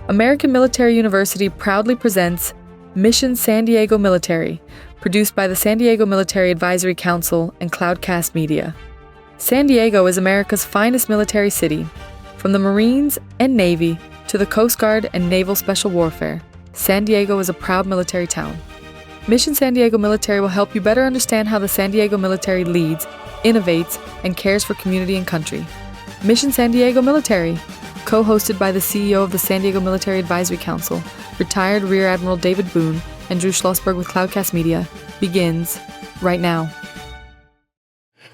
American Military University proudly presents Mission San Diego Military, produced by the San Diego Military Advisory Council and Cloudcast Media. San Diego is America's finest military city. From the Marines and Navy to the Coast Guard and Naval Special Warfare, San Diego is a proud military town. Mission San Diego Military will help you better understand how the San Diego military leads, innovates, and cares for community and country. Mission San Diego Military, co-hosted by the CEO of the San Diego Military Advisory Council, retired Rear Admiral David Boone, and Drew Schlossberg with Cloudcast Media, begins right now.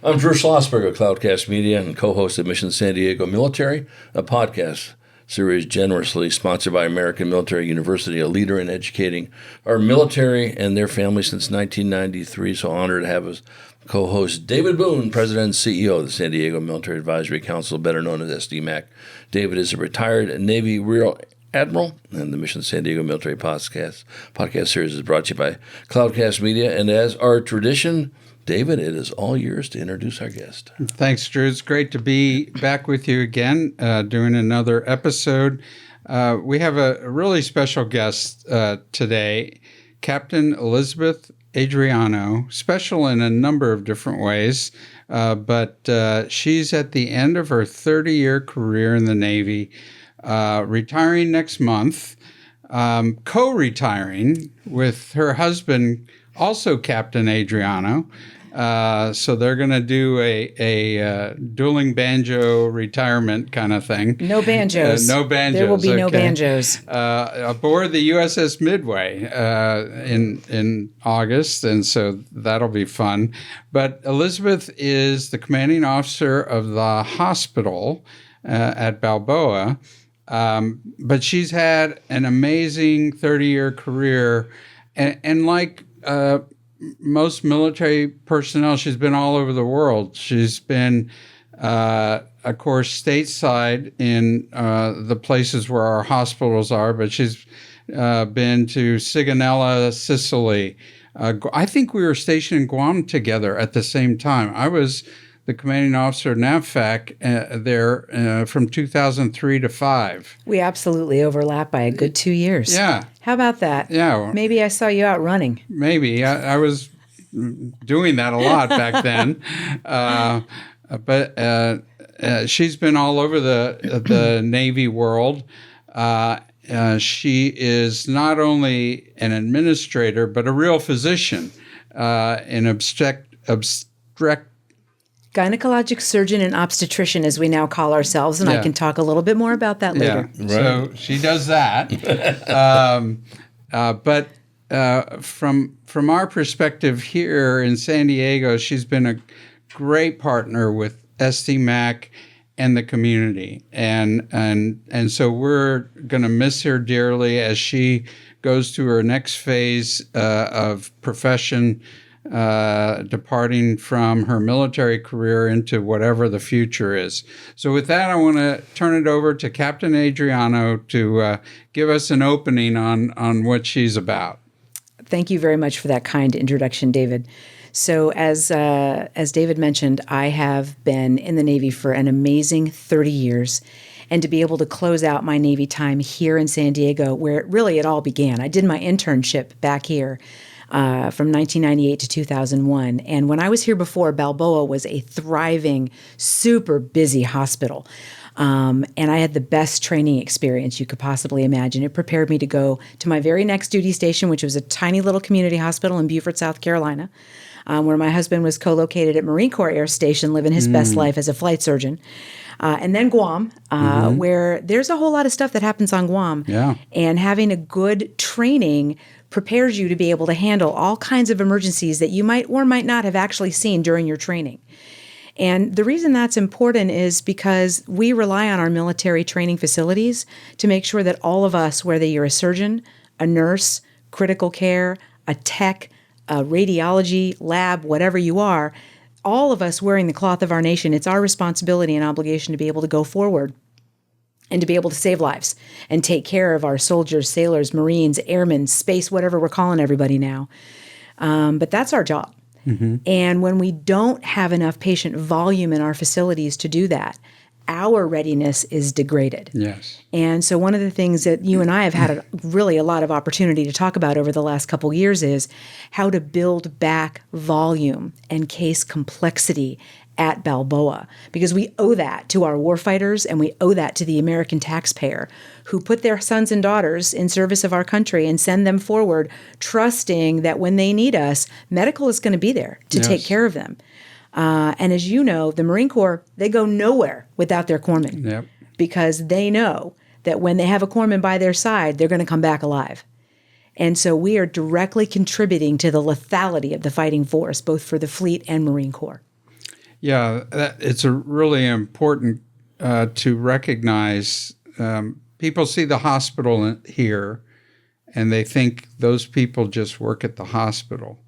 I'm Drew Schlossberg of Cloudcast Media and co-host of Mission San Diego Military, a podcast series generously sponsored by American Military University, a leader in educating our military and their families since 1993. So honored to have as co-host David Boone, President and CEO of the San Diego Military Advisory Council, better known as SDMAC. David is a retired Navy Rear Admiral, and the Mission San Diego Military podcast series is brought to you by Cloudcast Media. And as our tradition, David, it is all yours to introduce our guest. Thanks, Drew. It's great to be back with you again, doing another episode. We have a really special guest today, Captain Elizabeth Adriano, special in a number of different ways, but she's at the end of her 30-year career in the Navy, retiring next month, co-retiring with her husband, also Captain Adriano. So they're going to do a dueling banjo retirement kind of thing. No banjos. No banjos. There will be no banjos. Aboard the USS Midway in August, and so that'll be fun. But Elizabeth is the commanding officer of the hospital at Balboa, but she's had an amazing 30-year career, and like most military personnel, she's been all over the world. She's been, of course, stateside in the places where our hospitals are, but she's been to Sigonella, Sicily. I think we were stationed in Guam together at the same time. I was the commanding officer of NAVFAC there from 2003 to 5. We absolutely overlap by a good 2 years. Yeah. How about that? Yeah. Maybe I saw you out running. Maybe. I was doing that a lot back then. But she's been all over the Navy world. She is not only an administrator, but a real physician, an obstetric Gynecologic surgeon and obstetrician, as we now call ourselves, and I can talk a little bit more about that later. Yeah, right. So she does that. But from our perspective here in San Diego, she's been a great partner with SDMAC and the community, and so we're going to miss her dearly as she goes to her next phase of profession. Departing from her military career into whatever the future is. So with that, I want to turn it over to Captain Adriano to give us an opening on what she's about. Thank you very much for that kind introduction, David. So as David mentioned, I have been in the Navy for an amazing 30 years. And to be able to close out my Navy time here in San Diego, where it all began. I did my internship back here. From 1998 to 2001. And when I was here before, Balboa was a thriving, super busy hospital. And I had the best training experience you could possibly imagine. It prepared me to go to my very next duty station, which was a tiny little community hospital in Beaufort, South Carolina, where my husband was co-located at Marine Corps Air Station, living his best life as a flight surgeon. And then Guam, where there's a whole lot of stuff that happens on Guam. Yeah. And having a good training prepares you to be able to handle all kinds of emergencies that you might or might not have actually seen during your training. And the reason that's important is because we rely on our military training facilities to make sure that all of us, whether you're a surgeon, a nurse, critical care, a tech, a radiology lab, whatever you are, all of us wearing the cloth of our nation, it's our responsibility and obligation to be able to go forward and to be able to save lives and take care of our soldiers, sailors, Marines, airmen, space, whatever we're calling everybody now. But that's our job. Mm-hmm. And when we don't have enough patient volume in our facilities to do that, our readiness is degraded. Yes. And so one of the things that you and I have had really a lot of opportunity to talk about over the last couple of years is how to build back volume and case complexity at Balboa, because we owe that to our warfighters and we owe that to the American taxpayer who put their sons and daughters in service of our country and send them forward, trusting that when they need us, medical is going to be there to take care of them. And as you know, the Marine Corps, they go nowhere without their corpsmen. Yep. Because they know that when they have a corpsman by their side, they're going to come back alive. And so we are directly contributing to the lethality of the fighting force, both for the fleet and Marine Corps. Yeah, it's a really important to recognize. People see the hospital here, and they think those people just work at the hospital.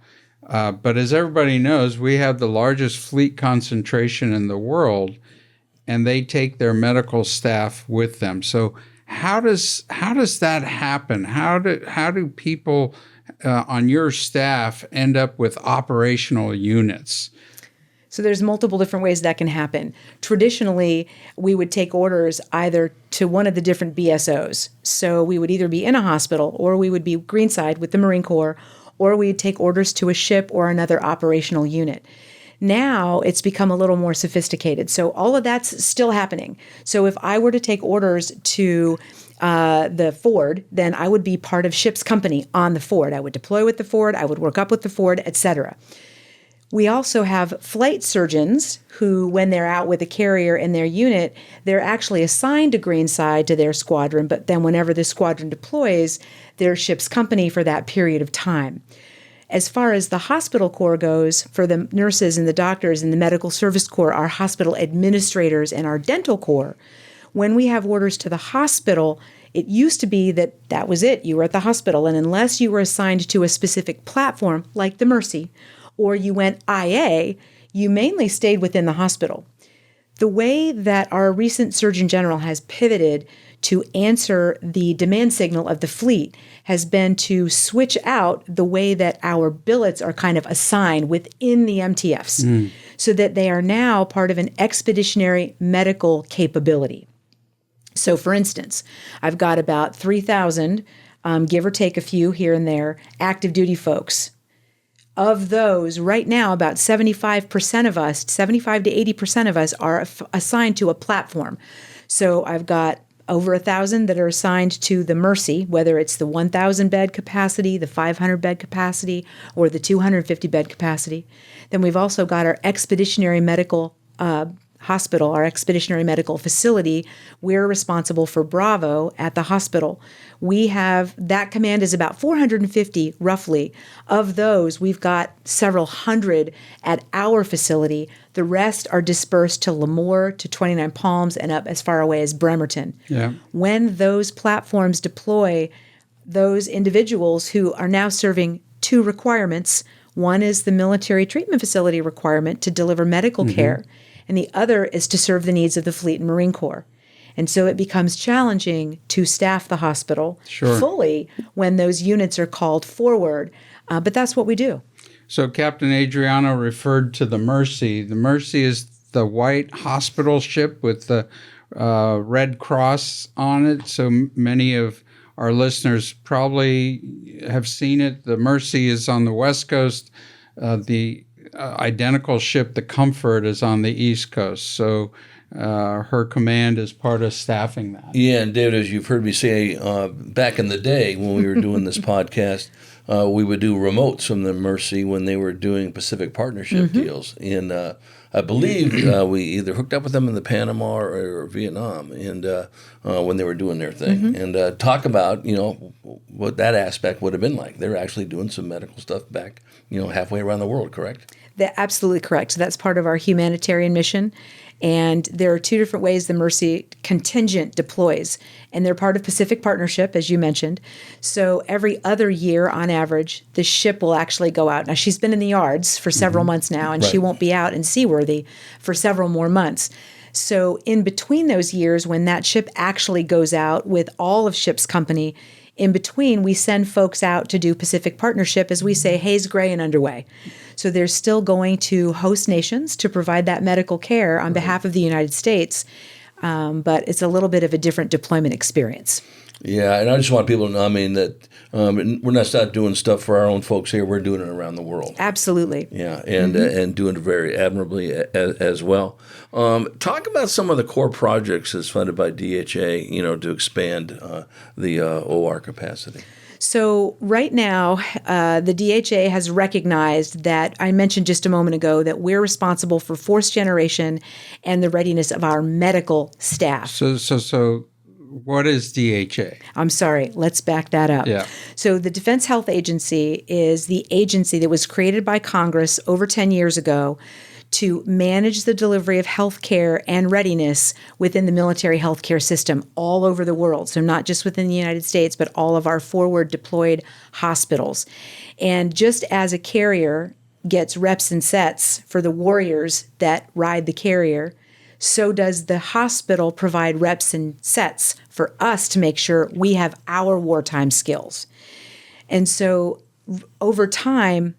But as everybody knows, we have the largest fleet concentration in the world, and they take their medical staff with them. So how does that happen? How do people on your staff end up with operational units? So there's multiple different ways that can happen. Traditionally, we would take orders either to one of the different BSOs. So we would either be in a hospital, or we would be greenside with the Marine Corps, or we'd take orders to a ship or another operational unit. Now it's become a little more sophisticated. So all of that's still happening. So if I were to take orders to the Ford, then I would be part of ship's company on the Ford. I would deploy with the Ford, I would work up with the Ford, etc. We also have flight surgeons who, when they're out with a carrier in their unit, they're actually assigned to greenside to their squadron, but then whenever the squadron deploys, they're ship's company for that period of time. As far as the hospital corps goes, for the nurses and the doctors and the medical service corps, our hospital administrators and our dental corps, when we have orders to the hospital, it used to be that was it. You were at the hospital, and unless you were assigned to a specific platform, like the Mercy, or you went IA, you mainly stayed within the hospital. The way that our recent Surgeon General has pivoted to answer the demand signal of the fleet has been to switch out the way that our billets are kind of assigned within the MTFs, so that they are now part of an expeditionary medical capability. So for instance, I've got about 3,000, give or take a few here and there, active duty folks. Of those, right now, about 75% of us, 75 to 80% of us are assigned to a platform. So I've got over 1,000 that are assigned to the Mercy, whether it's the 1,000 bed capacity, the 500 bed capacity, or the 250 bed capacity. Then we've also got our expeditionary medical hospital, our expeditionary medical facility. We're responsible for Bravo at the hospital. We have, that command is about 450 roughly. Of those, we've got several hundred at our facility. The rest are dispersed to Lemoore, to 29 Palms, and up as far away as Bremerton. Yeah. When those platforms deploy, those individuals who are now serving two requirements, one is the military treatment facility requirement to deliver medical care, and the other is to serve the needs of the Fleet and Marine Corps. And so it becomes challenging to staff the hospital fully when those units are called forward, but that's what we do. So Captain Adriano referred to the Mercy. The Mercy is the white hospital ship with the Red Cross on it. So many of our listeners probably have seen it. The Mercy is on the West Coast. The identical ship, the Comfort, is on the East Coast. So her command is part of staffing that. Yeah, and David, as you've heard me say, back in the day when we were doing this podcast, we would do remotes from the Mercy when they were doing Pacific Partnership deals. And I believe we either hooked up with them in the Panama or Vietnam, and when they were doing their thing. And talk about, what that aspect would have been like. They're actually doing some medical stuff back, halfway around the world, correct? That's absolutely correct. So that's part of our humanitarian mission. And there are two different ways the Mercy contingent deploys. And they're part of Pacific Partnership, as you mentioned. So every other year, on average, the ship will actually go out. Now, she's been in the yards for several months now, and she won't be out and seaworthy for several more months. So in between those years, when that ship actually goes out with all of ship's company, in between, we send folks out to do Pacific Partnership, as we say, haze, gray, and underway. So they're still going to host nations to provide that medical care on behalf of the United States. but it's a little bit of a different deployment experience. Yeah, and I just want people to know, I mean, that we're not doing stuff for our own folks here. We're doing it around the world. Absolutely. Yeah, and doing it very admirably as well. Talk about some of the core projects that's funded by DHA, to expand the OR capacity. So right now, the DHA has recognized that I mentioned just a moment ago that we're responsible for force generation and the readiness of our medical staff. So what is DHA? I'm sorry, let's back that up. Yeah. So the Defense Health Agency is the agency that was created by Congress over 10 years ago to manage the delivery of health care and readiness within the military healthcare system all over the world. So not just within the United States, but all of our forward deployed hospitals. And just as a carrier gets reps and sets for the warriors that ride the carrier, so does the hospital provide reps and sets for us to make sure we have our wartime skills. And so over time,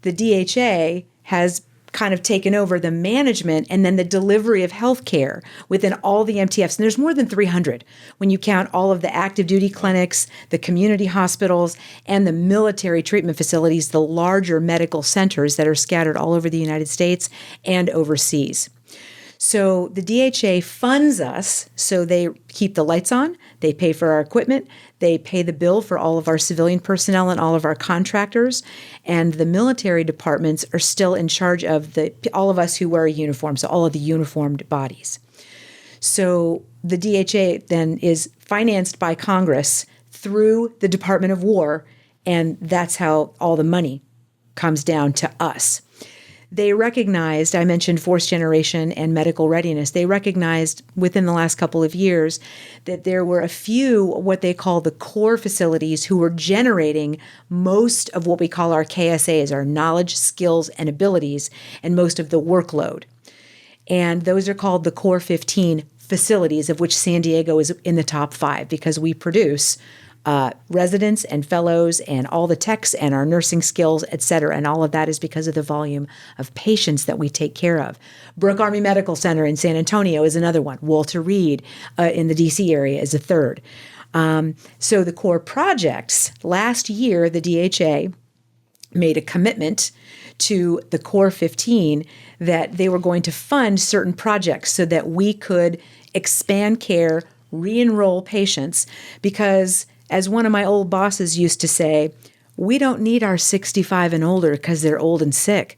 the DHA has kind of taken over the management and then the delivery of healthcare within all the MTFs. And there's more than 300 when you count all of the active duty clinics, the community hospitals, and the military treatment facilities, the larger medical centers that are scattered all over the United States and overseas. So the DHA funds us, so they keep the lights on, they pay for our equipment, they pay the bill for all of our civilian personnel and all of our contractors, and the military departments are still in charge of all of us who wear a uniform, so all of the uniformed bodies. So the DHA then is financed by Congress through the Department of War, and that's how all the money comes down to us. They recognized, I mentioned force generation and medical readiness, they recognized within the last couple of years that there were a few what they call the core facilities who were generating most of what we call our KSAs, our knowledge, skills, and abilities, and most of the workload. And those are called the core 15 facilities, of which San Diego is in the top 5 because we produce residents and fellows and all the techs and our nursing skills, et cetera. And all of that is because of the volume of patients that we take care of. Brooke Army Medical Center in San Antonio is another one. Walter Reed in the DC area is a third. So the core projects, last year, the DHA made a commitment to the core 15 that they were going to fund certain projects so that we could expand care, re-enroll patients, because as one of my old bosses used to say, we don't need our 65 and older because they're old and sick,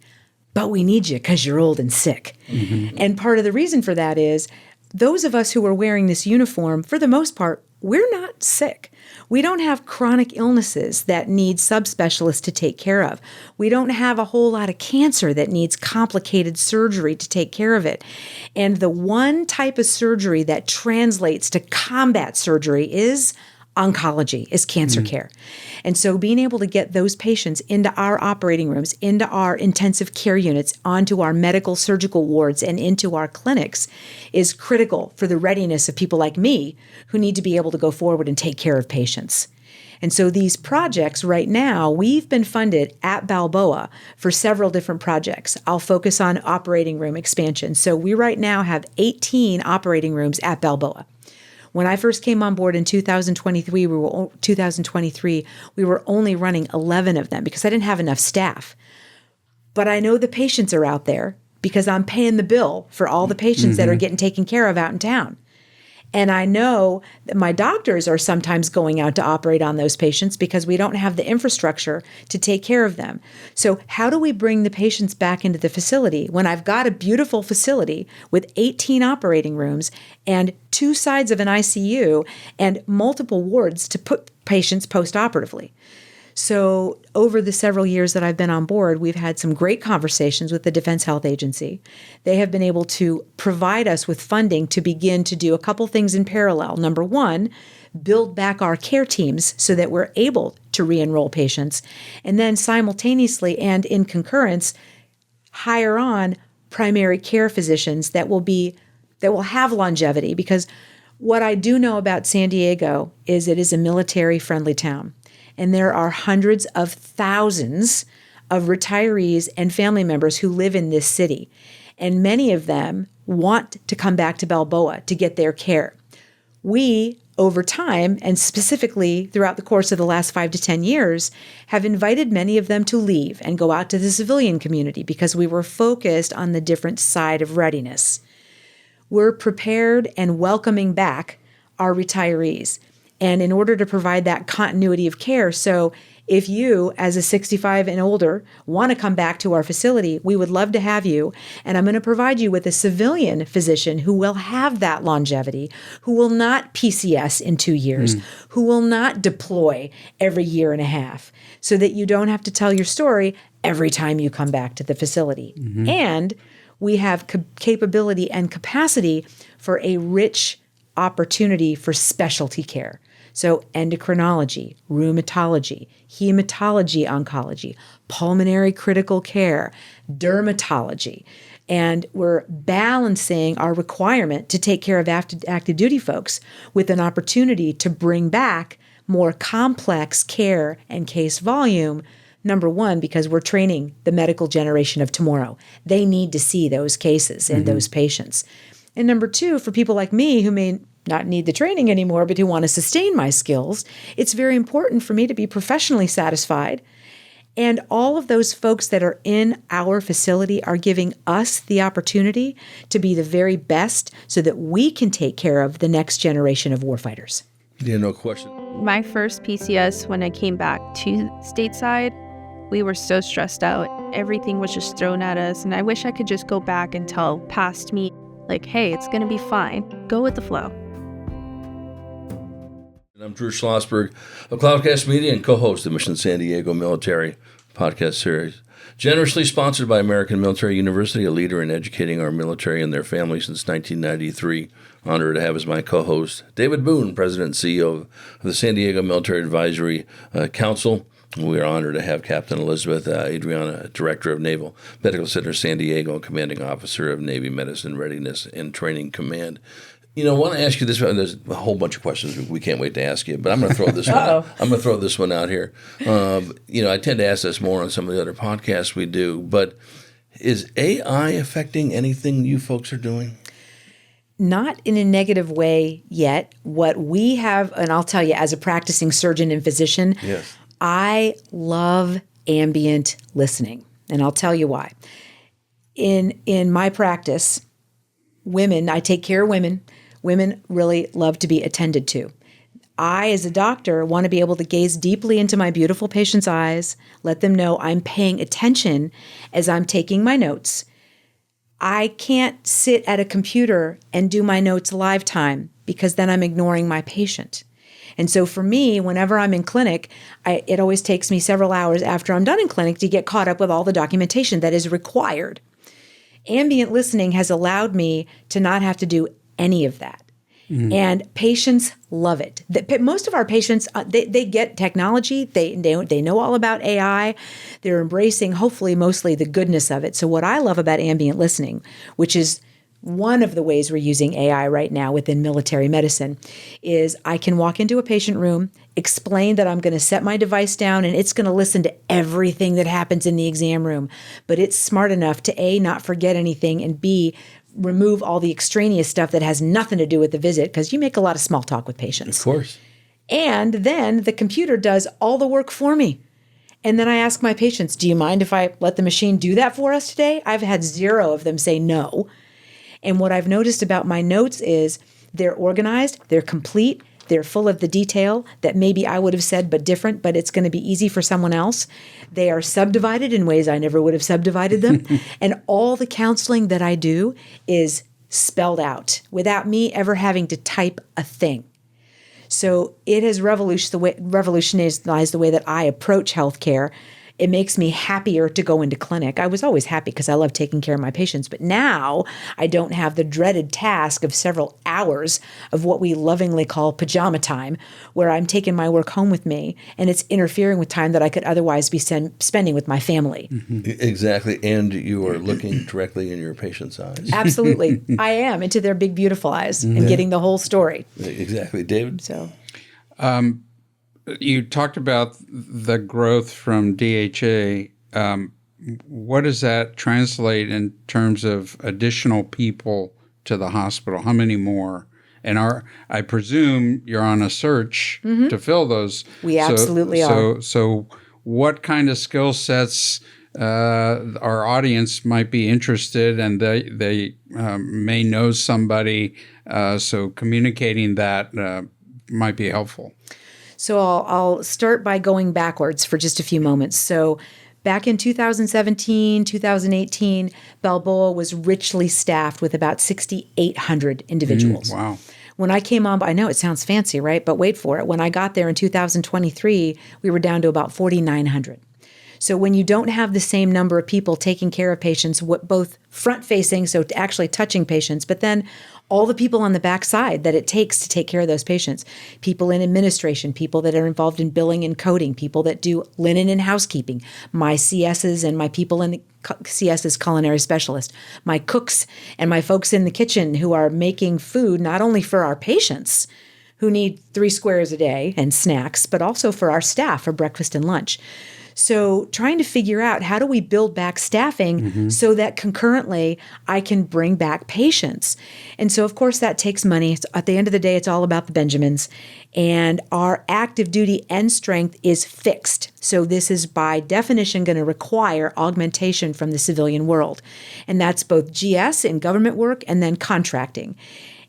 but we need you because you're old and sick. Mm-hmm. And part of the reason for that is those of us who are wearing this uniform, for the most part, we're not sick. We don't have chronic illnesses that need subspecialists to take care of. We don't have a whole lot of cancer that needs complicated surgery to take care of it. And the one type of surgery that translates to combat surgery is oncology, is cancer care. And so being able to get those patients into our operating rooms, into our intensive care units, onto our medical surgical wards, and into our clinics is critical for the readiness of people like me who need to be able to go forward and take care of patients. And so these projects right now, we've been funded at Balboa for several different projects. I'll focus on operating room expansion. So we right now have 18 operating rooms at Balboa. When I first came on board in 2023, we were only running 11 of them because I didn't have enough staff. But I know the patients are out there because I'm paying the bill for all the patients that are getting taken care of out in town. And I know that my doctors are sometimes going out to operate on those patients because we don't have the infrastructure to take care of them. So how do we bring the patients back into the facility when I've got a beautiful facility with 18 operating rooms and 2 sides of an ICU and multiple wards to put patients post-operatively? So over the several years that I've been on board, we've had some great conversations with the Defense Health Agency. They have been able to provide us with funding to begin to do a couple things in parallel. Number one, build back our care teams so that we're able to re-enroll patients. And then simultaneously and in concurrence, hire on primary care physicians that will have longevity. Because what I do know about San Diego is it is a military-friendly town. And there are hundreds of thousands of retirees and family members who live in this city. And many of them want to come back to Balboa to get their care. We, over time, and specifically throughout the course of the last 5 to 10 years, have invited many of them to leave and go out to the civilian community because we were focused on the different side of readiness. We're prepared and welcoming back our retirees. And in order to provide that continuity of care, so if you, as a 65 and older, want to come back to our facility, we would love to have you. And I'm going to provide you with a civilian physician who will have that longevity, who will not PCS in 2 years, who will not deploy every year and a half, so that you don't have to tell your story every time you come back to the facility. And we have capability and capacity for a rich opportunity for specialty care. So endocrinology, rheumatology, hematology oncology, pulmonary critical care, dermatology. And we're balancing our requirement to take care of active duty folks with an opportunity to bring back more complex care and case volume. Number one, because we're training the medical generation of tomorrow. They need to see those cases and those patients. And number two, for people like me who may not need the training anymore, but who want to sustain my skills, it's very important for me to be professionally satisfied. And all of those folks that are in our facility are giving us the opportunity to be the very best so that we can take care of the next generation of warfighters. Yeah, no question. My first PCS, when I came back to stateside, we were so stressed out. Everything was just thrown at us. And I wish I could just go back and tell past me, like, hey, it's going to be fine. Go with the flow. I'm Drew Schlossberg of Cloudcast Media and co-host of Mission San Diego Military podcast series. Generously sponsored by American Military University, a leader in educating our military and their families since 1993. Honored to have as my co-host David Boone, President and CEO of the San Diego Military Advisory Council. We are honored to have Captain Elizabeth Adriano, Director of Naval Medical Center San Diego, and Commanding Officer of Navy Medicine Readiness and Training Command. You know, I want to ask you this. There's a whole bunch of questions we can't wait to ask you, but I'm going to throw this one out. I'm going to throw this one out here. I tend to ask this more on some of the other podcasts we do, but is AI affecting anything you folks are doing? Not in a negative way yet. What we have, and I'll tell you, as a practicing surgeon and physician, Yes. I love ambient listening, and I'll tell you why. In my practice, I take care of women. Women really love to be attended to. I, as a doctor, want to be able to gaze deeply into my beautiful patient's eyes, let them know I'm paying attention as I'm taking my notes. I can't sit at a computer and do my notes live time because then I'm ignoring my patient. And so for me, whenever I'm in clinic, it always takes me several hours after I'm done in clinic to get caught up with all the documentation that is required. Ambient listening has allowed me to not have to do any of that. And patients love it. Most of our patients, they get technology. They know all about AI. They're embracing, hopefully, mostly the goodness of it. So what I love about ambient listening, which is one of the ways we're using AI right now within military medicine, is I can walk into a patient room, explain that I'm going to set my device down, and it's going to listen to everything that happens in the exam room. But it's smart enough to A, not forget anything, and B, remove all the extraneous stuff that has nothing to do with the visit, because you make a lot of small talk with patients. Of course. And then the computer does all the work for me. And then I ask my patients, do you mind if I let the machine do that for us today? I've had 0 of them say no. And what I've noticed about my notes is they're organized, they're complete, they're full of the detail that maybe I would have said but different, but it's going to be easy for someone else. They are subdivided in ways I never would have subdivided them. And all the counseling that I do is spelled out without me ever having to type a thing. So it has revolutionized the way that I approach healthcare. It makes me happier to go into clinic. I was always happy because I love taking care of my patients, but now I don't have the dreaded task of several hours of what we lovingly call pajama time, where I'm taking my work home with me, and it's interfering with time that I could otherwise be spending with my family. Exactly, and you are looking directly in your patient's eyes. Absolutely. I am, into their big, beautiful eyes and getting the whole story. Exactly. David? So, You talked about the growth from DHA. what does that translate in terms of additional people to the hospital? How many more? And I presume you're on a search to fill those. We absolutely are. So what kind of skill sets our audience might be interested, and they may know somebody, so communicating that might be helpful. So I'll start by going backwards for just a few moments. So back in 2017, 2018, Balboa was richly staffed with about 6,800 individuals. Wow. When I came on, I know it sounds fancy, right? But wait for it. When I got there in 2023, we were down to about 4,900. So when you don't have the same number of people taking care of patients, both front-facing, so actually touching patients, but then all the people on the backside that it takes to take care of those patients, people in administration, people that are involved in billing and coding, people that do linen and housekeeping, my CSs and my people in the CSs, culinary specialist, my cooks and my folks in the kitchen who are making food not only for our patients who need 3 squares a day and snacks, but also for our staff for breakfast and lunch. So trying to figure out how do we build back staffing so that concurrently I can bring back patients. And so, of course, that takes money. At the end of the day, it's all about the Benjamins. And our active duty end strength is fixed. So this is by definition going to require augmentation from the civilian world. And that's both GS and government work and then contracting.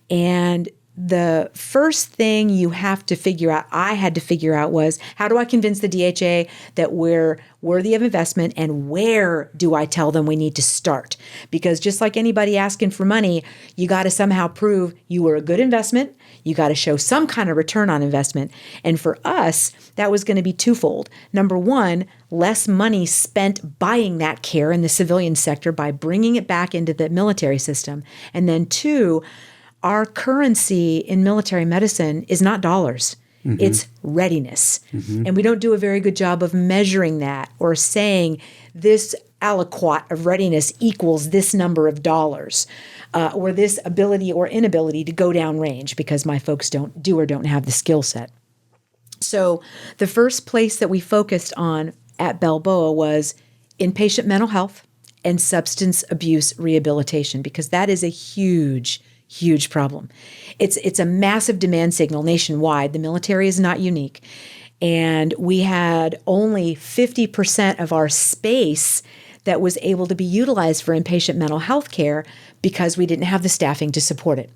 And the first thing you have to figure out, I had to figure out, was how do I convince the DHA that we're worthy of investment, and where do I tell them we need to start? Because just like anybody asking for money, you got to somehow prove you were a good investment. You got to show some kind of return on investment. And for us, that was going to be twofold. Number one, less money spent buying that care in the civilian sector by bringing it back into the military system. And then two, our currency in military medicine is not dollars. It's readiness. And we don't do a very good job of measuring that or saying this aliquot of readiness equals this number of dollars, or this ability or inability to go down range, because my folks don't have the skill set. So the first place that we focused on at Balboa was inpatient mental health and substance abuse rehabilitation, because that is a huge problem. It's a massive demand signal nationwide. The military is not unique. And we had only 50% of our space that was able to be utilized for inpatient mental health care because we didn't have the staffing to support it.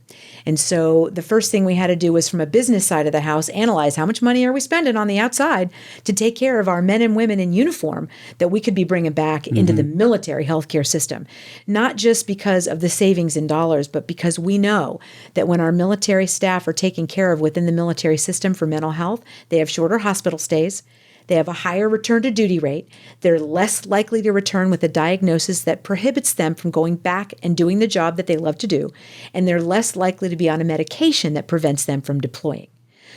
And so the first thing we had to do was, from a business side of the house, analyze how much money are we spending on the outside to take care of our men and women in uniform that we could be bringing back into the military healthcare system. Not just because of the savings in dollars, but because we know that when our military staff are taken care of within the military system for mental health, they have shorter hospital stays. They have a higher return to duty rate. They're less likely to return with a diagnosis that prohibits them from going back and doing the job that they love to do. And they're less likely to be on a medication that prevents them from deploying.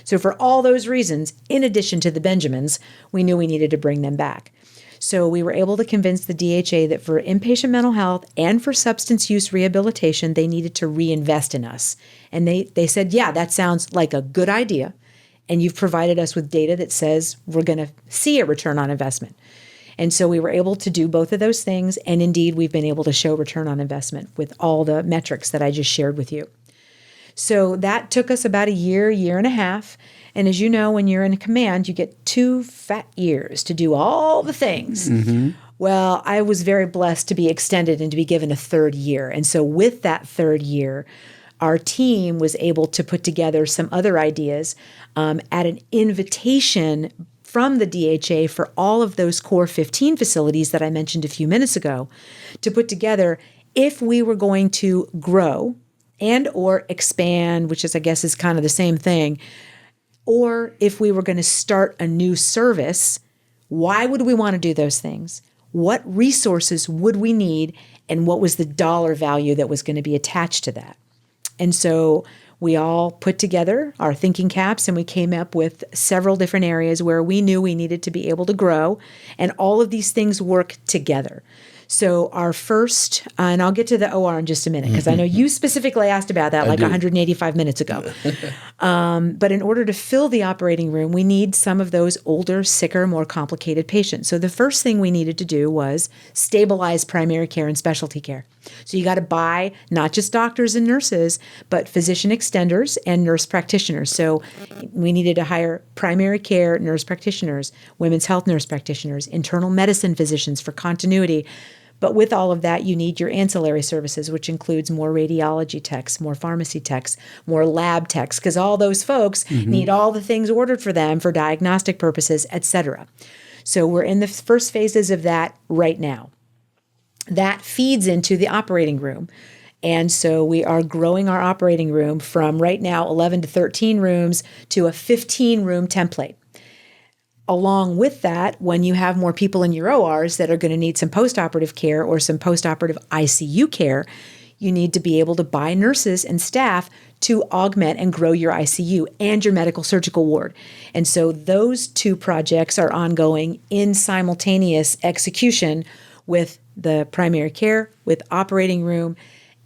So for all those reasons, in addition to the Benjamins, we knew we needed to bring them back. So we were able to convince the DHA that for inpatient mental health and for substance use rehabilitation, they needed to reinvest in us. And they said, yeah, that sounds like a good idea. And you've provided us with data that says we're going to see a return on investment. And so we were able to do both of those things. And indeed, we've been able to show return on investment with all the metrics that I just shared with you. So that took us about a year and a half. And as you know, when you're in command, you get 2 fat years to do all the things. Well, I was very blessed to be extended and to be given a 3rd year. And so with that 3rd year, our team was able to put together some other ideas at an invitation from the DHA for all of those core 15 facilities that I mentioned a few minutes ago, to put together, if we were going to grow and or expand, which is, I guess, is kind of the same thing, or if we were going to start a new service, why would we want to do those things? What resources would we need? And what was the dollar value that was going to be attached to that? And so we all put together our thinking caps, and we came up with several different areas where we knew we needed to be able to grow, and all of these things work together. So our first, and I'll get to the OR in just a minute, because I know you specifically asked about that 185 minutes ago. But in order to fill the operating room, we need some of those older, sicker, more complicated patients. So the first thing we needed to do was stabilize primary care and specialty care. So you got to buy not just doctors and nurses, but physician extenders and nurse practitioners. So we needed to hire primary care nurse practitioners, women's health nurse practitioners, internal medicine physicians for continuity. But with all of that, you need your ancillary services, which includes more radiology techs, more pharmacy techs, more lab techs, because all those folks need all the things ordered for them for diagnostic purposes, et cetera. So we're in the first phases of that right now. That feeds into the operating room. And so we are growing our operating room from right now 11 to 13 rooms to a 15-room template. Along with that, when you have more people in your ORs that are going to need some postoperative care or some postoperative ICU care, you need to be able to buy nurses and staff to augment and grow your ICU and your medical surgical ward. And so those two projects are ongoing in simultaneous execution with the primary care, with operating room,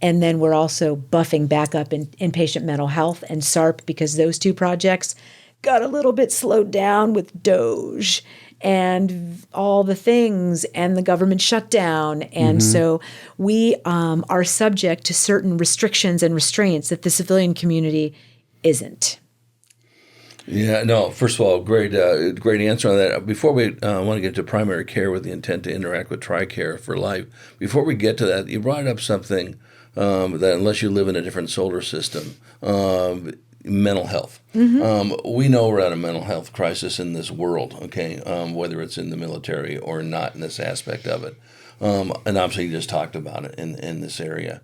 and then we're also buffing back up in inpatient mental health and SARP, because those two projects got a little bit slowed down with DOGE and all the things and the government shutdown. And so we are subject to certain restrictions and restraints that the civilian community isn't. Yeah, no, first of all, great answer on that. Before we want to get to primary care with the intent to interact with TRICARE for life, before we get to that, you brought up something that unless you live in a different solar system, mental health. We know we're at a mental health crisis in this world, okay, whether it's in the military or not in this aspect of it. And obviously you just talked about it in this area.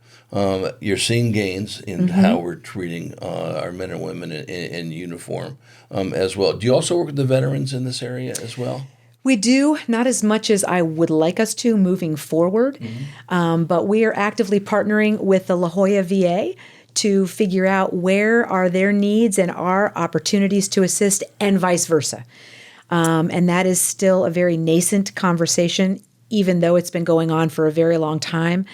You're seeing gains in how we're treating our men and women in uniform as well. Do you also work with the veterans in this area as well? We do, not as much as I would like us to moving forward, but we are actively partnering with the La Jolla VA to figure out where are their needs and our opportunities to assist, and vice versa. And that is still a very nascent conversation, even though it's been going on for a very long time.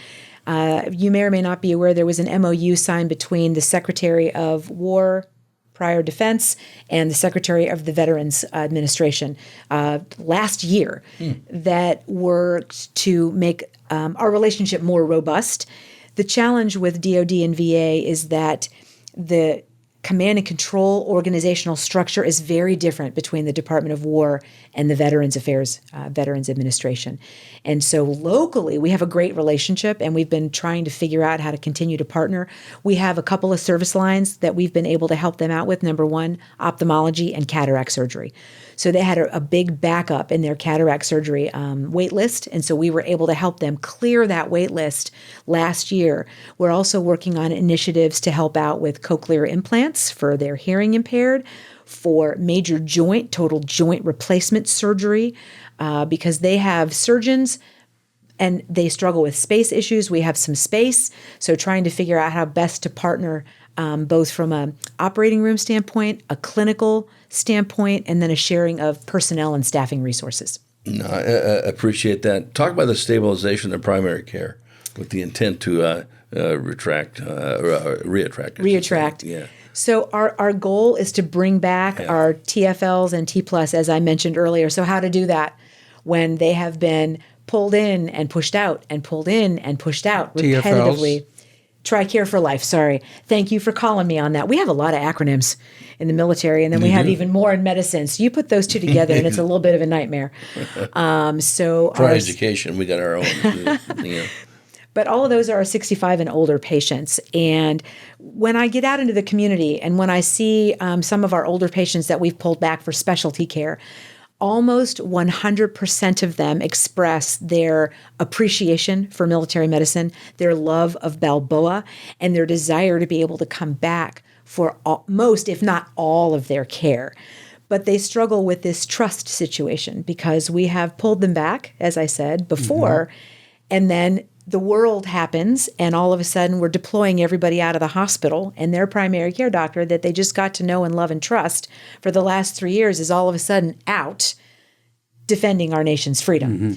You may or may not be aware there was an MOU signed between the Secretary of War, Prior Defense, and the Secretary of the Veterans Administration last year that worked to make our relationship more robust. The challenge with DoD and VA is that the command and control organizational structure is very different between the Department of War and the Veterans Affairs, Veterans Administration. And so locally, we have a great relationship, and we've been trying to figure out how to continue to partner. We have a couple of service lines that we've been able to help them out with. Number one, ophthalmology and cataract surgery. So they had a big backup in their cataract surgery wait list, and so we were able to help them clear that wait list last year. We're also working on initiatives to help out with cochlear implants for their hearing impaired, for major joint, total joint replacement surgery, because they have surgeons and they struggle with space issues. We have some space, so trying to figure out how best to partner both from an operating room standpoint, a clinical standpoint, and then a sharing of personnel and staffing resources. No, I appreciate that. Talk about the stabilization of primary care with the intent to reattract. Yeah. So our goal is to bring back our TFLs and T+, as I mentioned earlier. So how to do that when they have been pulled in and pushed out and pulled in and pushed out repetitively. TFLs? TRICARE for life, sorry. Thank you for calling me on that. We have a lot of acronyms in the military, and then we have even more in medicine. So you put those two together, and it's a little bit of a nightmare. For education, we got our own. But all of those are 65 and older patients. And when I get out into the community and when I see some of our older patients that we've pulled back for specialty care, almost 100% of them express their appreciation for military medicine, their love of Balboa, and their desire to be able to come back for most, if not all, of their care. But they struggle with this trust situation because we have pulled them back, as I said before, and then the world happens, and all of a sudden we're deploying everybody out of the hospital, and their primary care doctor that they just got to know and love and trust for the last 3 years is all of a sudden out defending our nation's freedom.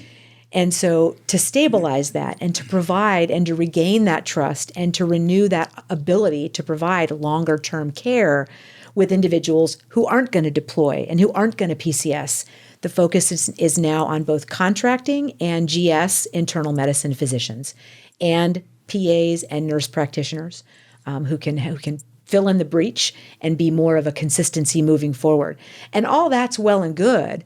And so to stabilize that and to provide and to regain that trust and to renew that ability to provide longer term care with individuals who aren't going to deploy and who aren't going to PCS, the focus is now on both contracting and GS, internal medicine physicians, and PAs and nurse practitioners who can fill in the breach and be more of a consistency moving forward. And all that's well and good.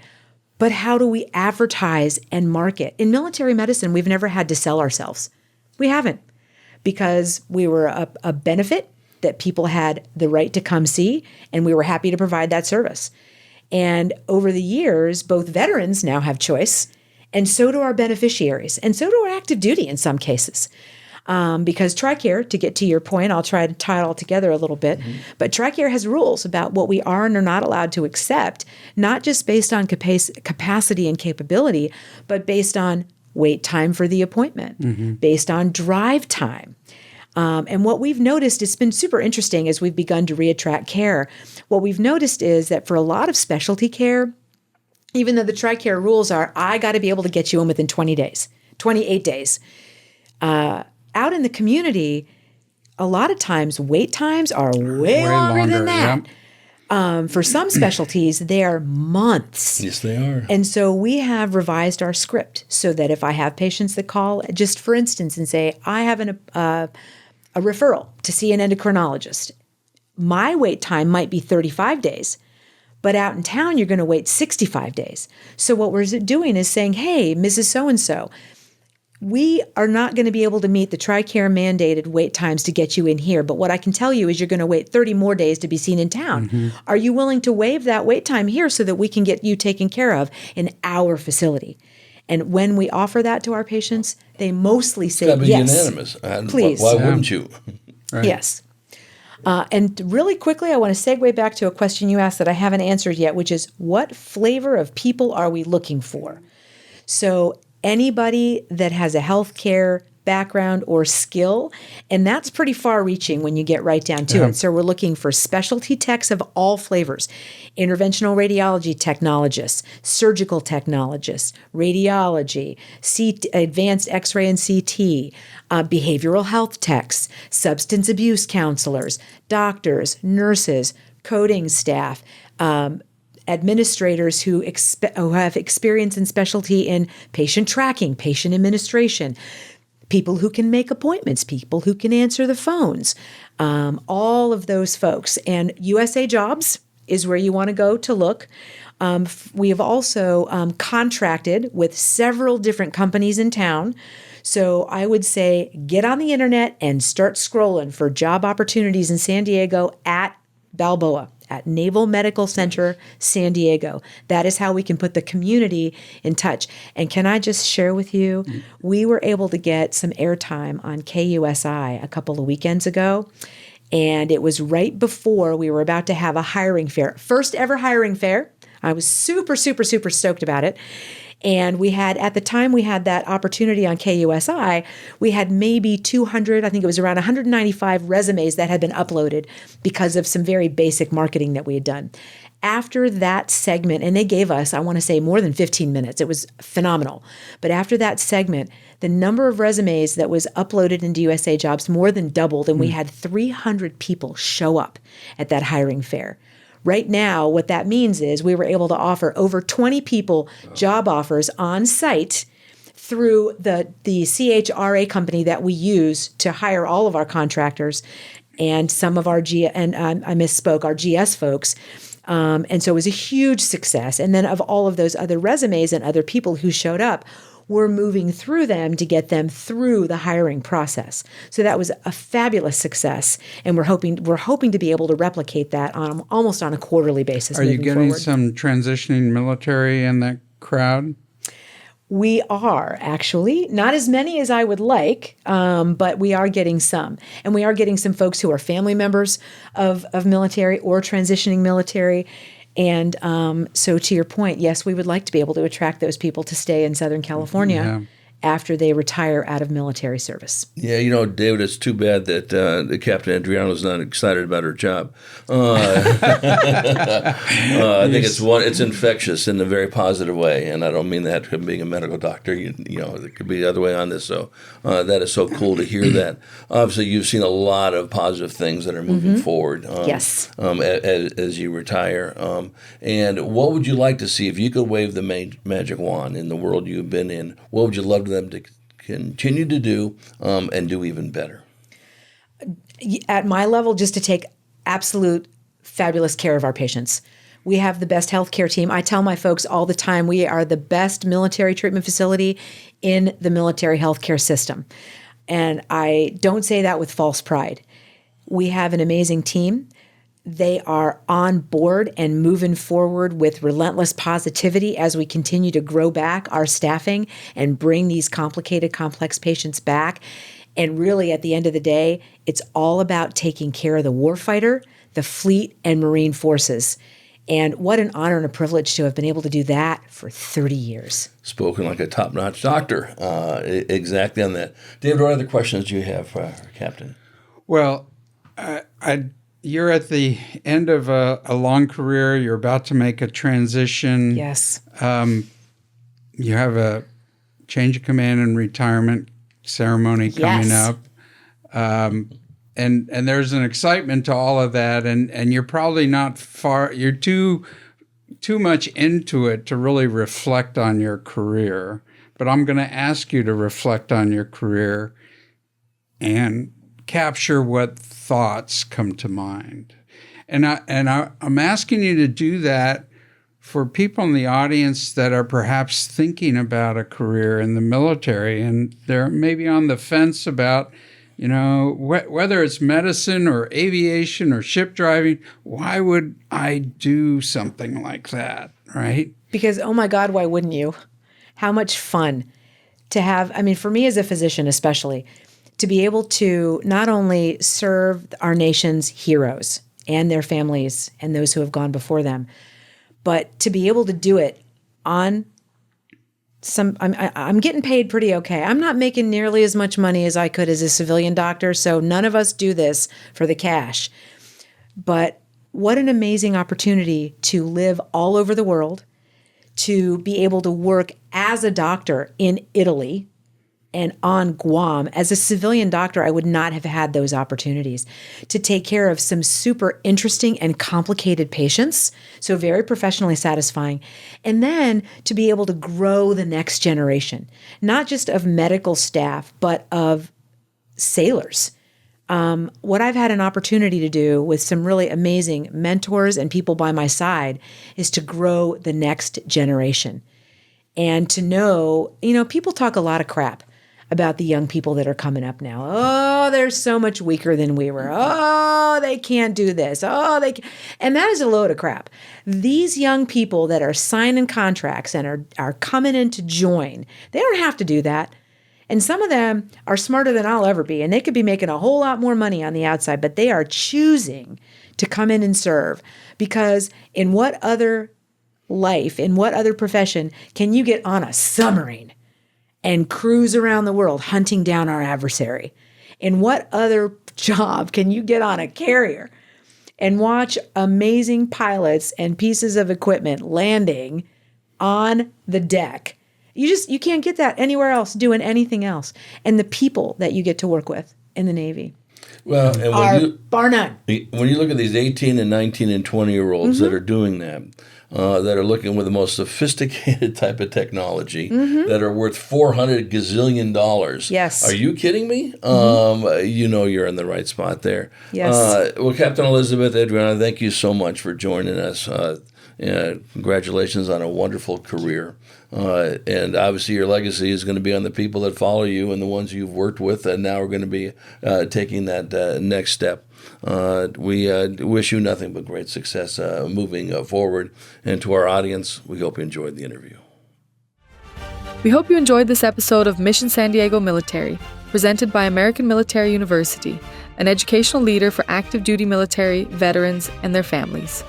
But how do we advertise and market? In military medicine, we've never had to sell ourselves. We haven't, because we were a benefit that people had the right to come see, and we were happy to provide that service. And over the years, both veterans now have choice, and so do our beneficiaries, and so do our active duty in some cases. Because TRICARE, to get to your point, I'll try to tie it all together a little bit, but TRICARE has rules about what we are and are not allowed to accept, not just based on capacity and capability, but based on wait time for the appointment, based on drive time. And what we've noticed, it's been super interesting as we've begun to reattract care. What we've noticed is that for a lot of specialty care, even though the TRICARE rules are, I got to be able to get you in within 20 days, 28 days. Out in the community, a lot of times wait times are way longer than that. Yep. For some specialties, they are months. Yes, they are. And so we have revised our script so that if I have patients that call, just for instance, and say, I have a referral to see an endocrinologist, my wait time might be 35 days, but out in town, you're going to wait 65 days. So what we're doing is saying, hey, Mrs. So-and-so, we are not going to be able to meet the TRICARE mandated wait times to get you in here. But what I can tell you is you're going to wait 30 more days to be seen in town. Are you willing to waive that wait time here so that we can get you taken care of in our facility? And when we offer that to our patients, they mostly say it's yes. Unanimous. Please. Why wouldn't you? Right. Yes. And really quickly, I want to segue back to a question you asked that I haven't answered yet, which is what flavor of people are we looking for? So anybody that has a healthcare background or skill, and that's pretty far-reaching when you get right down to it. So we're looking for specialty techs of all flavors, interventional radiology technologists, surgical technologists, radiology, advanced X-ray and CT, behavioral health techs, substance abuse counselors, doctors, nurses, coding staff, administrators who have experience and specialty in patient tracking, patient administration, people who can make appointments, people who can answer the phones, all of those folks. And USA Jobs is where you want to go to look. We have also contracted with several different companies in town. So I would say get on the internet and start scrolling for job opportunities in San Diego at Balboa, at Naval Medical Center, San Diego. That is how we can put the community in touch. And can I just share with you, we were able to get some airtime on KUSI a couple of weekends ago. And it was right before we were about to have a hiring fair. First ever hiring fair. I was super, super, super stoked about it. And we had, at the time we had that opportunity on KUSI, we had maybe 200, I think it was around 195 resumes that had been uploaded because of some very basic marketing that we had done. After that segment, and they gave us, I want to say, more than 15 minutes. It was phenomenal. But after that segment, the number of resumes that was uploaded into USA Jobs more than doubled, and we had 300 people show up at that hiring fair. Right now, what that means is we were able to offer over 20 people job offers on site through the CHRA company that we use to hire all of our contractors and some of our our GS folks. And so it was a huge success. And then of all of those other resumes and other people who showed up, we're moving through them to get them through the hiring process. So that was a fabulous success, and we're hoping to be able to replicate that on almost on a quarterly basis. Are you getting forward. some transitioning military in that crowd? We are actually not as many as I would like, but we are getting some, and we are getting some folks who are family members of military or transitioning military. And so to your point, yes, we would like to be able to attract those people to stay in Southern California after they retire out of military service. Yeah, David, it's too bad that Captain Adriano is not excited about her job. I think it's infectious in a very positive way, and I don't mean that being a medical doctor. It could be the other way on this. So that is so cool to hear that. Obviously, you've seen a lot of positive things that are moving forward. Yes. As you retire, and what would you like to see if you could wave the magic wand in the world you've been in? What would you love them to continue to do and do even better? At my level, just to take absolute fabulous care of our patients. We have the best healthcare team. I tell my folks all the time, we are the best military treatment facility in the military healthcare system. And I don't say that with false pride. We have an amazing team. They are on board and moving forward with relentless positivity as we continue to grow back our staffing and bring these complicated, complex patients back. And really, at the end of the day, it's all about taking care of the warfighter, the fleet, and Marine forces. And what an honor and a privilege to have been able to do that for 30 years. Spoken like a top-notch doctor. Exactly on that. David, what other questions do you have for Captain? Well, you're at the end of a long career. You're about to make a transition. Yes. You have a change of command and retirement ceremony coming up. And there's an excitement to all of that. And you're probably not far. You're too much into it to really reflect on your career. But I'm going to ask you to reflect on your career and capture what thoughts come to mind. And I'm asking you to do that for people in the audience that are perhaps thinking about a career in the military and they're maybe on the fence about, whether it's medicine or aviation or ship driving, why would I do something like that, right? Because, oh my God, why wouldn't you? How much fun to have, for me as a physician especially, to be able to not only serve our nation's heroes and their families and those who have gone before them, but to be able to do it on I'm getting paid pretty okay. I'm not making nearly as much money as I could as a civilian doctor, so none of us do this for the cash. But what an amazing opportunity to live all over the world, to be able to work as a doctor in Italy and on Guam. As a civilian doctor, I would not have had those opportunities to take care of some super interesting and complicated patients, so very professionally satisfying. And then to be able to grow the next generation, not just of medical staff, but of sailors. What I've had an opportunity to do with some really amazing mentors and people by my side is to grow the next generation. And to know, people talk a lot of crap about the young people that are coming up now. Oh, they're so much weaker than we were. Oh, they can't do this. Oh, they can't. And that is a load of crap. These young people that are signing contracts and are coming in to join, they don't have to do that. And some of them are smarter than I'll ever be, and they could be making a whole lot more money on the outside, but they are choosing to come in and serve. Because in what other life, in what other profession can you get on a submarine and cruise around the world hunting down our adversary? In what other job can you get on a carrier and watch amazing pilots and pieces of equipment landing on the deck? You can't get that anywhere else doing anything else. And the people that you get to work with in the Navy are bar none. When you look at these 18 and 19 and 20-year-olds that are doing that are looking with the most sophisticated type of technology that are worth $400 gazillion. Yes. Are you kidding me? You're in the right spot there. Yes. Well, Captain Elizabeth, Adriano, thank you so much for joining us. Congratulations on a wonderful career. And obviously your legacy is going to be on the people that follow you and the ones you've worked with, and now are going to be taking that next step. We wish you nothing but great success moving forward. And to our audience, we hope you enjoyed the interview. We hope you enjoyed this episode of Mission San Diego Military, presented by American Military University, an educational leader for active duty military, veterans, and their families.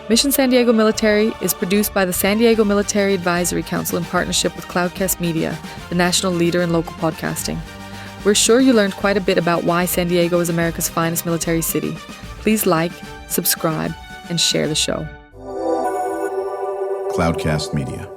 Mission San Diego Military is produced by the San Diego Military Advisory Council in partnership with Cloudcast Media, the national leader in local podcasting. We're sure you learned quite a bit about why San Diego is America's finest military city. Please like, subscribe, and share the show. Cloudcast Media.